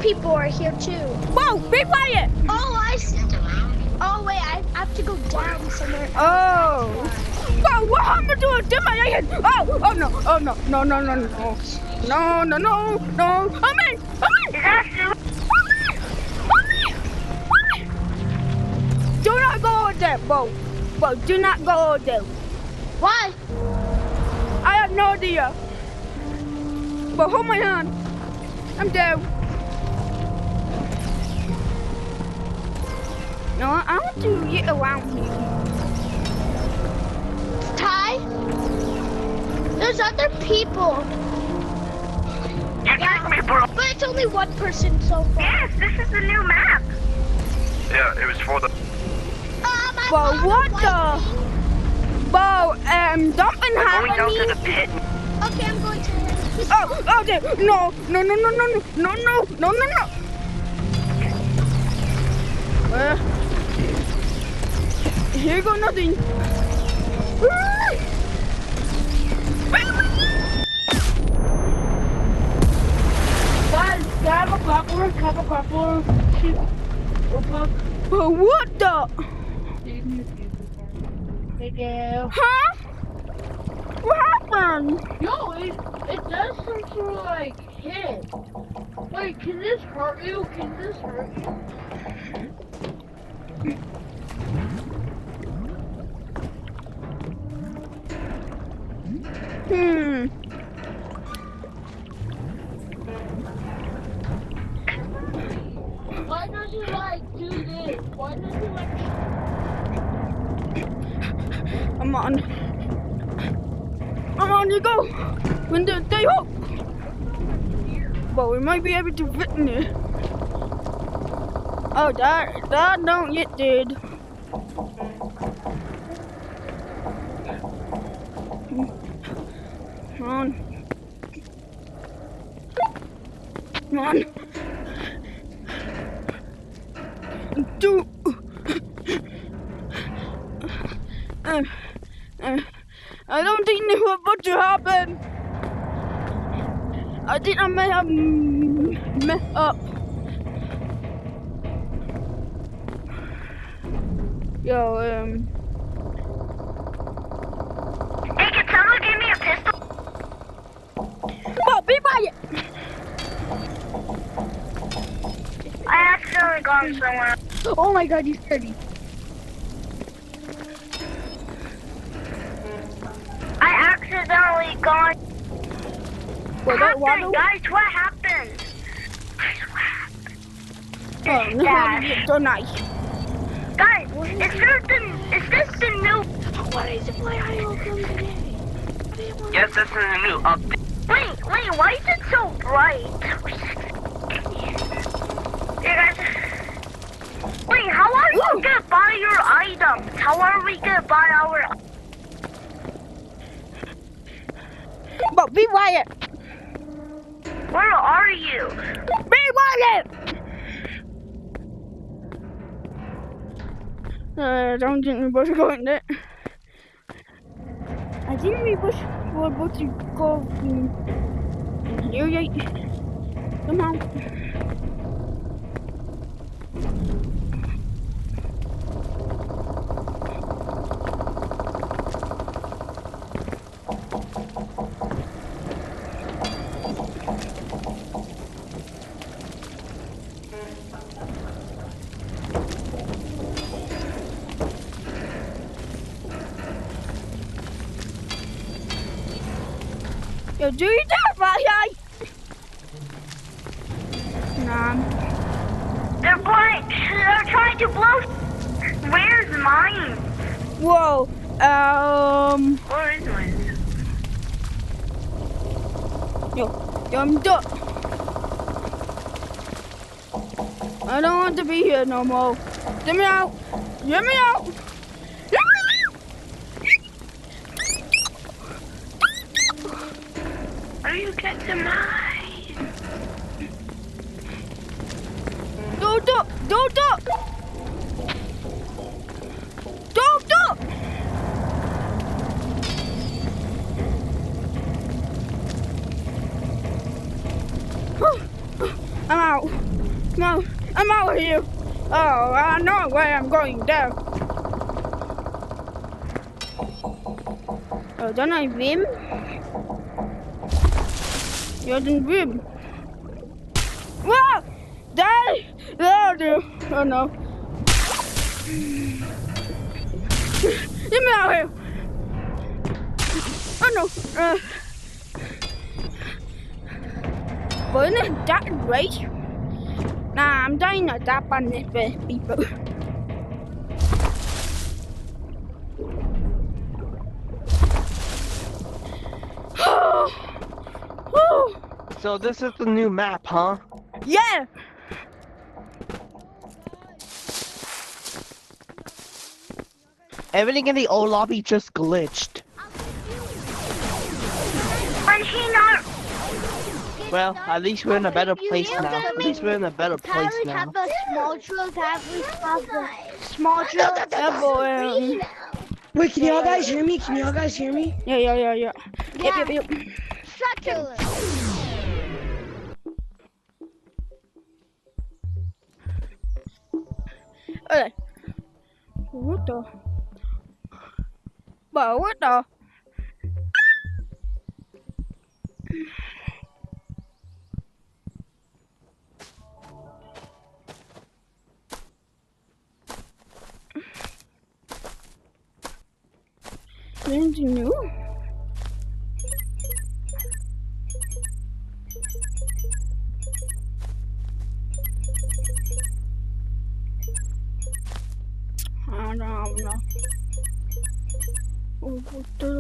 people are here too. Whoa, be quiet! Oh, I see. Oh wait, I have to go down somewhere. Oh. Whoa, what happened to a demolition? Oh, oh no, oh no, no, no, no, no. No, no, no, no. Oh me! Is that you? Do not go there, Bo. Bo, do not go there. Why? I have no idea. But hold my hand. I'm down. No, I want to get around here. Ty? There's other people. You tricked me, bro. But it's only one person so far. Yes, this is the new map. Yeah, it was for the. Bo, what the? Bo, something Going down to happened. the pit. Okay, I'm going to. Oh, okay. No, no, no, no, no, no, no, no, no, no, no. Here go nothing. Guys, have a grappler. Shoot. What the? Hey, Gail. Huh? What happened? Yo, it does some sort of like hit. Wait, can this hurt you? Can this hurt you? Why does it like do this? Why does it like... I'm on. Come on, you go. When the day hope. But we might be able to fit in there. Oh, that don't get dead. Come on. Come on. Do. I don't think this was about to happen. I think I may have messed up. Yo, Hey, can someone give me a pistol? Oh, be quiet! I accidentally gone somewhere. Oh my god, you scared me. I accidentally gone. Well, that water. Guys, what happened? Guys, what happened? Oh, no, Dash. so nice. Guys, is this the new? What is it? Why are you all coming today? Yes, this is a new update. Wait, why is it so bright? You guys, wait, how are you gonna buy your items? How are we gonna buy our? But be quiet. Where are you? Be quiet. I don't think we both going there. I think we both were about to go here. Come on. Yo, do you that right here? Nah. They're trying to blow. Where's mine? Whoa. Where is mine? Yo, I'm done. I don't want to be here no more. Get me out. Get me out. Get me out. Are you getting mine? Don't. I'm out. No, I'm out of here. Oh, I know where I'm going there. Oh, don't I win? You're the win. Whoa! Die! Oh, dear. Oh, no. Get me out of here. Oh, no. But isn't that right? Nah, I'm dying to tap on this people. So this is the new map, huh? Yeah! Everything in the old lobby just glitched. When he not Well, at least we're in a better place now. At least we're in a better place Can we now. have the small drill? Can we have the small drill? Yeah, boy. Wait, can y'all guys hear me? Can y'all guys hear me? Yeah. Yeah. Yep. Shut your Okay. What the? But what the? Anything new? I don't know. Oh, what the?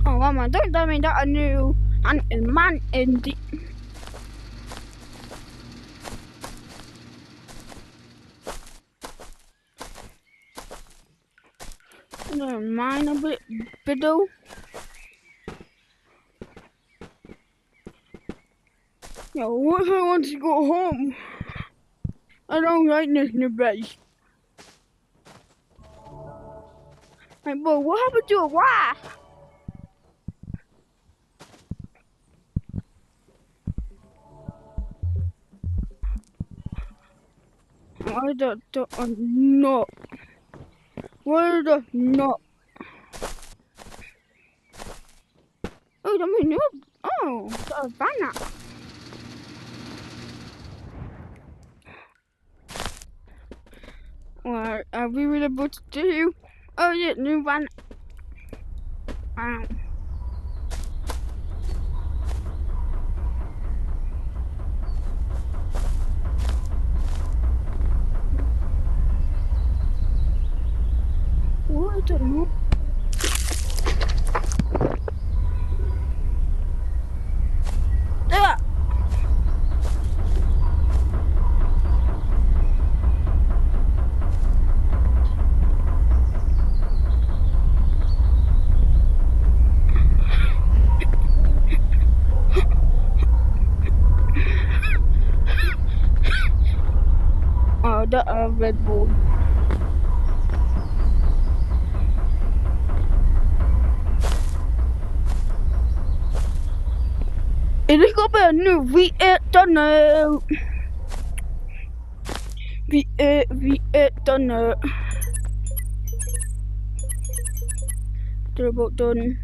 Oh, man, don't tell me that I knew. And man, in the. Never mind a bit, though. Yo, what if I want to go home? I don't like this new base. Like, boy, what happened to a wife? Why the no? Why the no? Oh, the menu. Oh, the banner. What are we really about to do? Oh yeah, new banner. What the no? Oh, the Red Bull. It is gonna be a new V8 tunnel. V8 tunnel. Turbo done.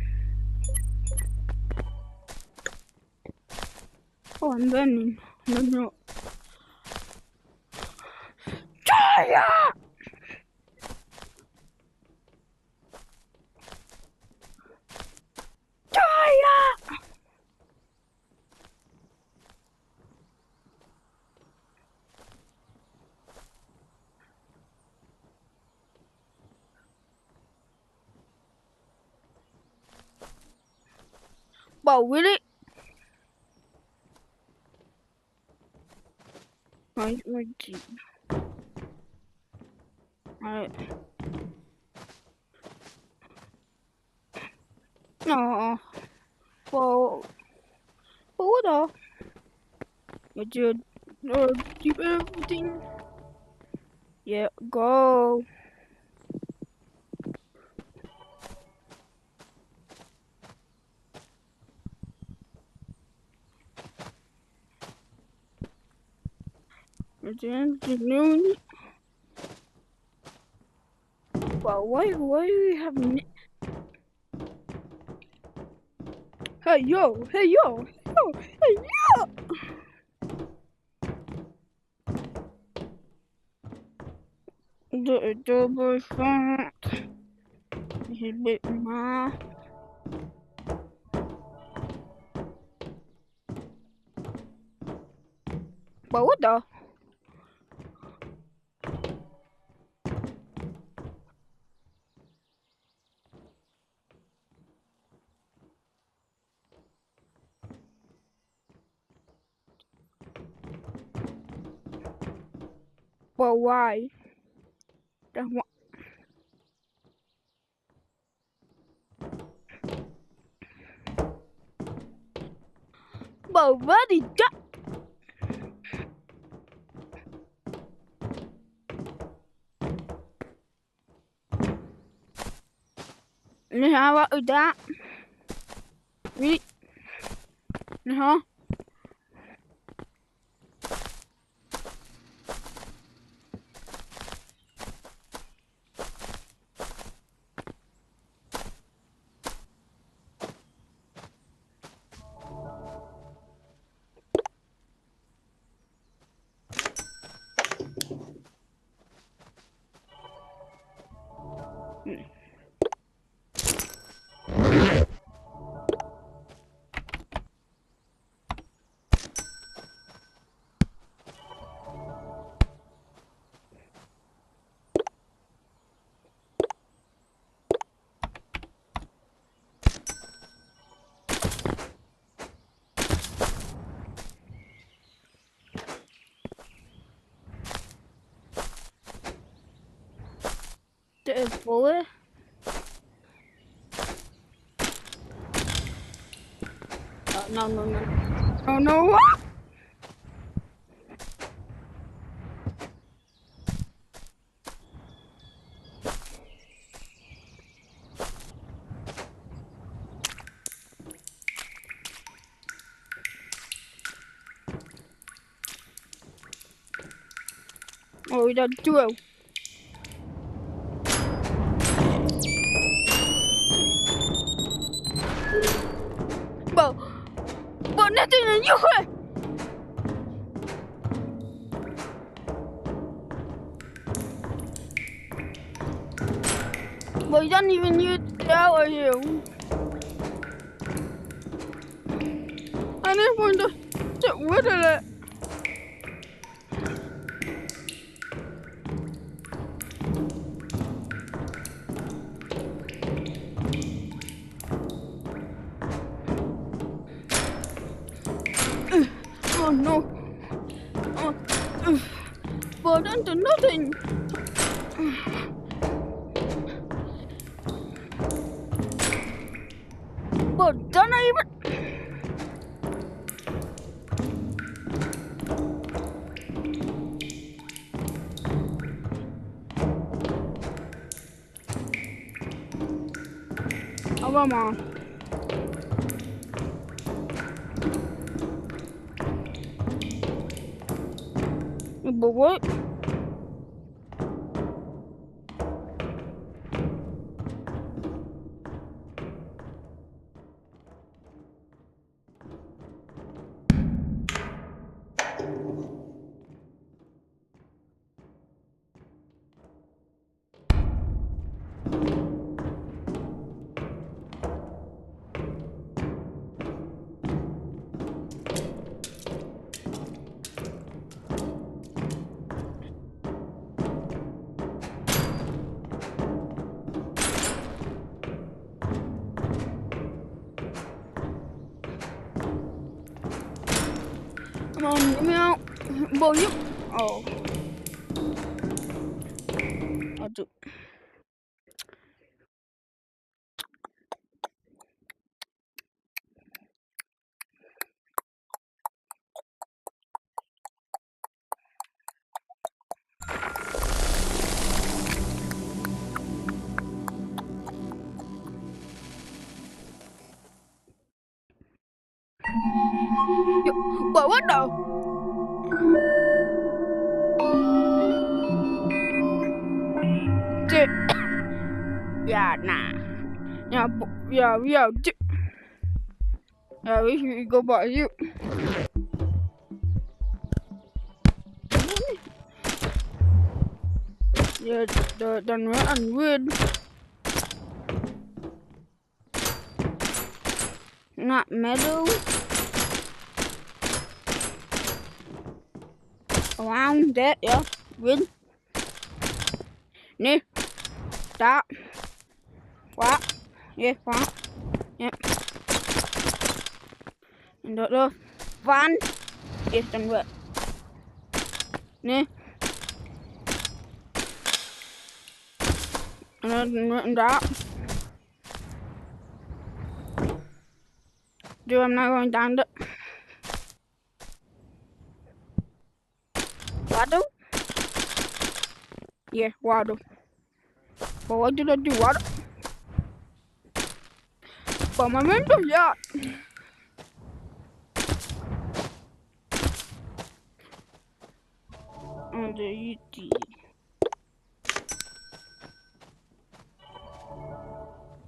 Oh, I'm running. No. Fire! Fire! But really? My team. Alright. No. Well, hold on. I did keep everything. Yeah, go. It's the afternoon. Well, why do we have... Hey, yo! Hey, yo! Yo! Hey, yo! The double shot. He's a bit mad. But what the? But why? That's what. But what is that? How about that? Really? Huh? The bullet? No. Oh no! Oh, we got duo. But nothing in your way. But you don't even use that or you. I just want to sit with it. Oh no. But under nothing. But don't even. Oh, come on. But what? Come on, get me out. Boy, you. Oh. I'll do. But what the? Yeah, we should go by you. Yeah, dan weer aan wood. Not meadow. Around that, yeah. Wood. Nee. Daar. Waar. Yeah, waar. Yeah. En dat er. Van. Is dan weer. Nee. And that. Dude, I'm not going down the water. Yeah, water. But what did I do? Water. But my mental, yeah. And the UT.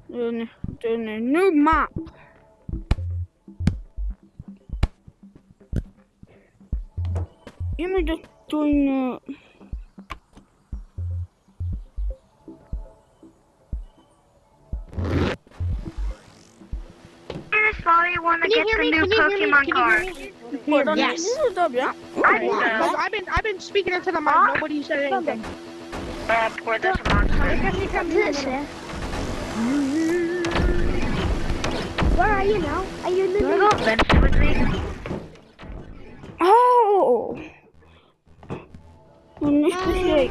Then a new map. You may just join This why you want to get the new Pokemon card. Yes. Yeah. I've been speaking into the mic. Nobody said anything. For this monster. Where are you now? Are you in the You wanna go adventure with me? Oh. Crazy.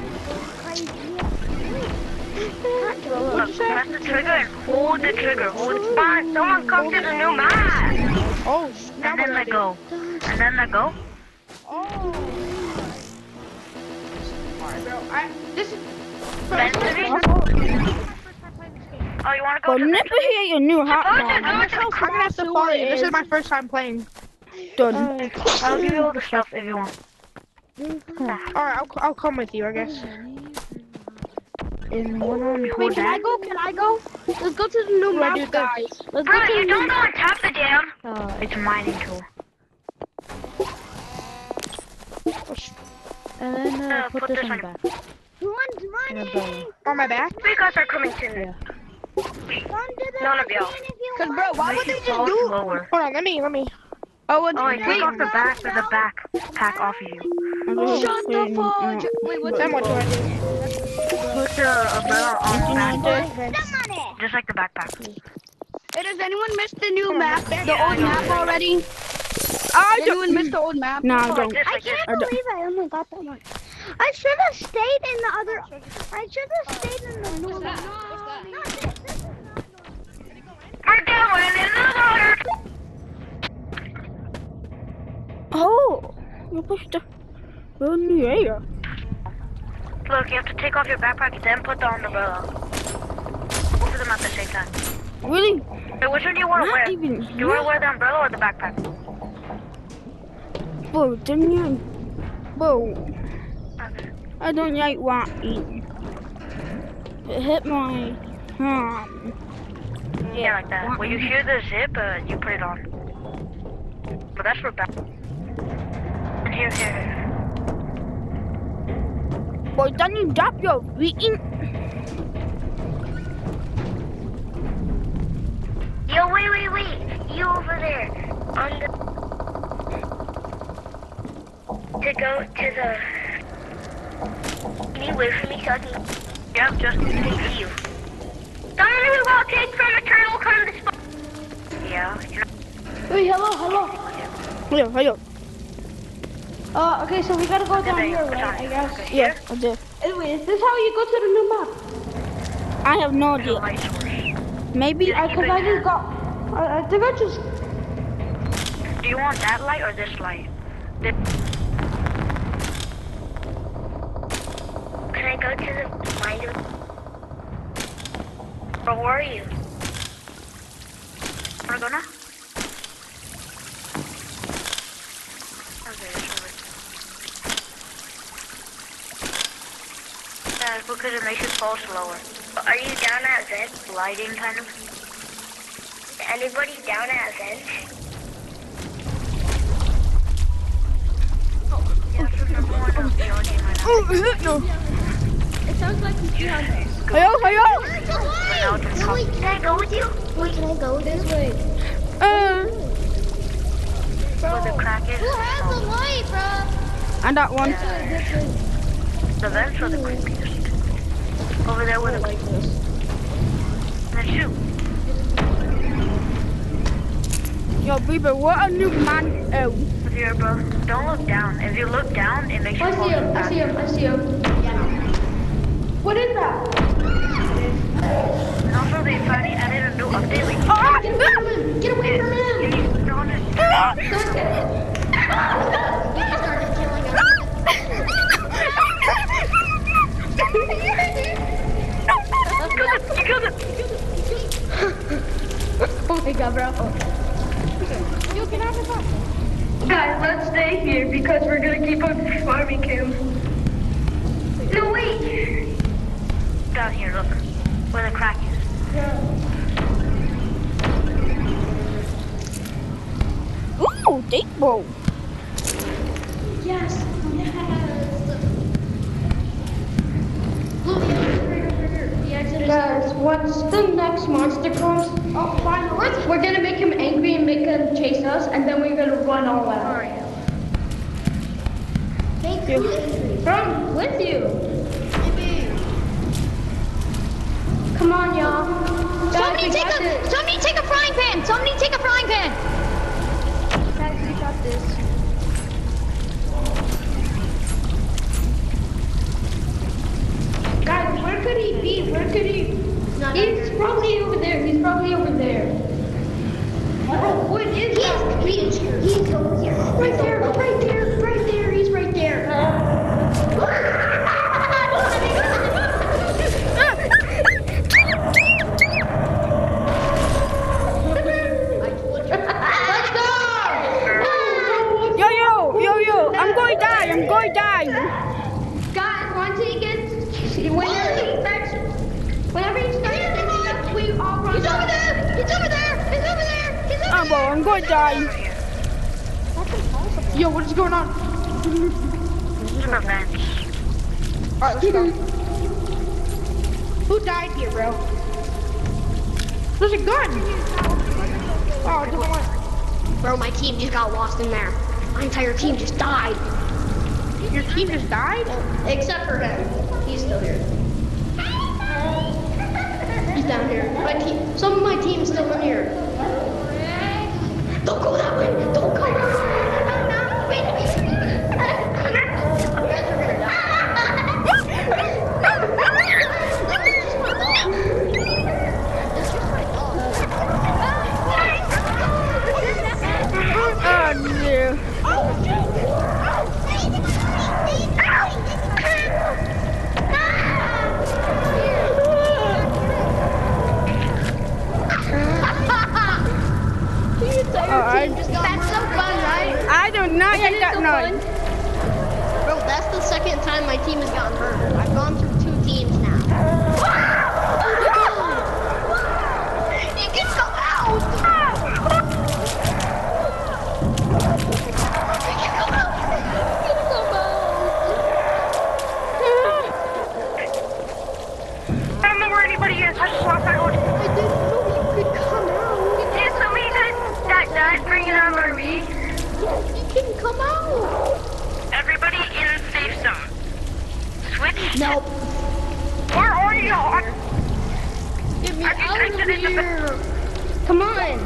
Look, press the trigger and hold the trigger. Hold it. Fine, someone come to the new map. Oh, And then let go. And then let go. Oh. Alright, bro. This is. Adventure? Oh, you wanna go But to never adventure? hear your new hot Oh, dog. I'm gonna have to follow you. This is my first time playing. Done. I'll give you all the stuff if you want. Alright, I'll come with you, I guess. In one on Wait, can I go? Can I go? Let's go to the new map, guys. Let's go Bro, to you the don't new go on top of the dam. It's a mining tool. And then put this on on the back. One's running. On my back? You guys are coming to me. None of y'all. Cause bro, why would they just Fall do? slower. Hold on, let me. Oh, Oh, I take off the back with the backpack off of you. Shut the fudge. Wait, what's Then what do I do? Put the umbrella on the back, just like the backpack. Hey, does anyone miss the new map? The old map already? I Anyone miss the old map? No, I Like don't. this, I like this. can't believe I only got that one. I should have stayed in the other. I should have stayed in the new map. We're going in the water. Oh, you pushed the in the air. Look, you have to take off your backpack, then put the umbrella. Both of them at the same time. Really? Hey, which one do you want to Not wear? even Do you want to wear the umbrella or the backpack? Bro, then you. Bro, Okay. I don't like walking. It hit my arm. Yeah, like that. When you hear the zip, you put it on. But that's for back. And here. Boy, then you drop your feet in. Yo, wait. You over there. On the... To go to the... Can you wait for me so I can... Yep, just to you. Someone who will take from a turtle come to spawn. Yeah, you know... Wait, hello. Hello. Okay, so we gotta go down Okay, here, which right? one? I guess. Okay, Yeah, here? I did. Anyway, is this how you go to the new map? I have no There's a idea. light source. Maybe Yeah. Cause I just got. I think I just. Do you want that light or this light? Can I go to the mine? Or where are you? Wanna go now? Okay, that's over. Because it makes it fall slower. Are you down at Z? Lighting, kind of? Anybody down at event? Yeah, so number one of the audio right now. Oh, no. It sounds like he's behind us. Hiyo, hiyo. Can I go with you? Wait, can I go this way? Where the crack is? Who has the light, bro? And that one. The vents or the creepiest? Over there with the creepiest. Then shoot. Yo, baby, what a new man. Oh. Here, bro. Don't look down. If you look down, it makes you fall back. I see him. What is that? And also, they finally added a new update. Like, Ah! Get away from him! Oh my god, bro. Yo, get out of the box. Guys, let's stay here because we're gonna keep on farming him. No, wait! Down here, look. Where the crack is. Ooh, deep bowl. Yes. Look, the exit is guys, once the next monster comes, we're gonna make him angry and make him chase us, and then we're gonna run all out. Thank you. Run with you. Come on, y'all. Somebody take a frying pan. Somebody take a frying pan. Guys, we got this. Guys, where could he be? Where could he? He's probably over there. Oh, what is that? He's over here. Right there. He's right there. Let's go! Yo, I'm going to die. Guys, once he gets, whenever he starts thinking up, we all run. He's over there. I'm going to die. Yo, what is going on? This is an event. Alright, let's go. Who died here, bro? There's a gun. Oh, a different one. Bro, my team just got lost in there. My entire team just died. Your team just died? Except for him. He's still here. He's down here. Some of my team is still in here. Don't go that way. Don't go that way. That's so fun, right? I do not like that noise. Bro, that's the second time my team has gotten hurt. I've gone through 2 teams now. You can come out! I don't know where anybody is. I just lost my own. I didn't know you could come out. Did somebody that died bring it on RV? You can come out. Everybody in safe zone. Switch. Nope. Where are you? Get me I just out of exited the here. Come on.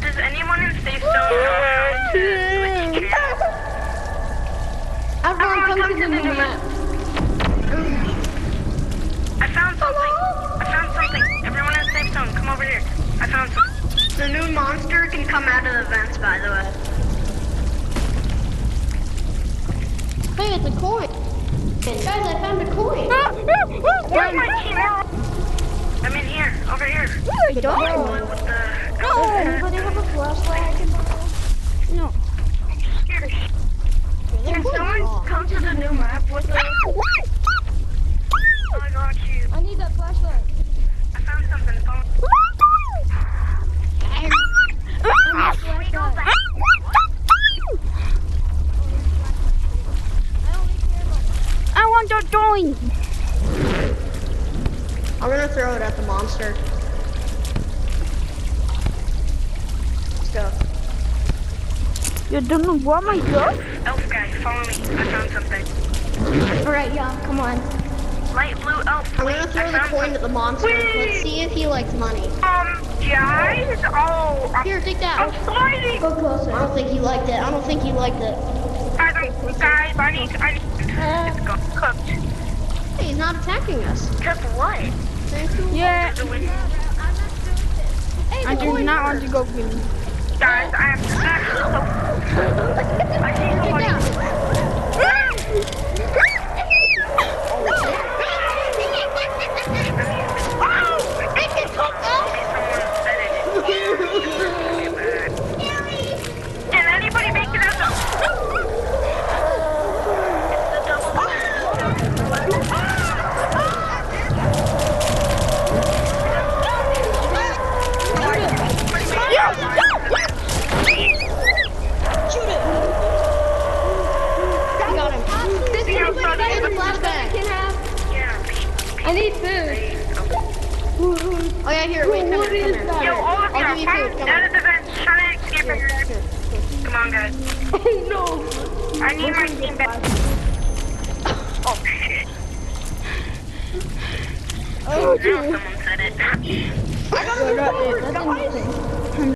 Does anyone in safe zone know how to switch channels? Everyone come to the new map. I found something. Everyone in safe zone, come over here. I found something. The new monster can come out of the vents, by the way. Hey, it's a coin. Guys, I found a coin. Where's my team? I'm in here, over here. Where are you going? With the... Anybody have a flashlight I can borrow? No. Can someone come to the new map with the... I got you. I need that flashlight. I found something. doing? I'm gonna throw it at the monster. Let's go. You don't know what my stuff? Elf guy, follow me. I found something. Alright, yeah, come on. Light blue elf. I'm gonna throw the coin at the monster. Let's see if he likes money. Guys? Oh, Here, take I'm that. sliding. Go closer. I don't think he liked it. I don't think he liked it. Guys, I need it's got cooked. Hey, he's not attacking us. Took what? Yeah, The wind. I do not want to go green. Guys, I am actually so... I see somebody... Can anybody make it up? I got him. Hey, the flashbang. I need food. Oh yeah, here, wait, come here, come here. Yo, all of you, I'll give you food, come out here. of the vent, trying to escape from your exit. Come on, guys. No. I need my team back. Oh, shit. Oh, Now someone said it. So that is-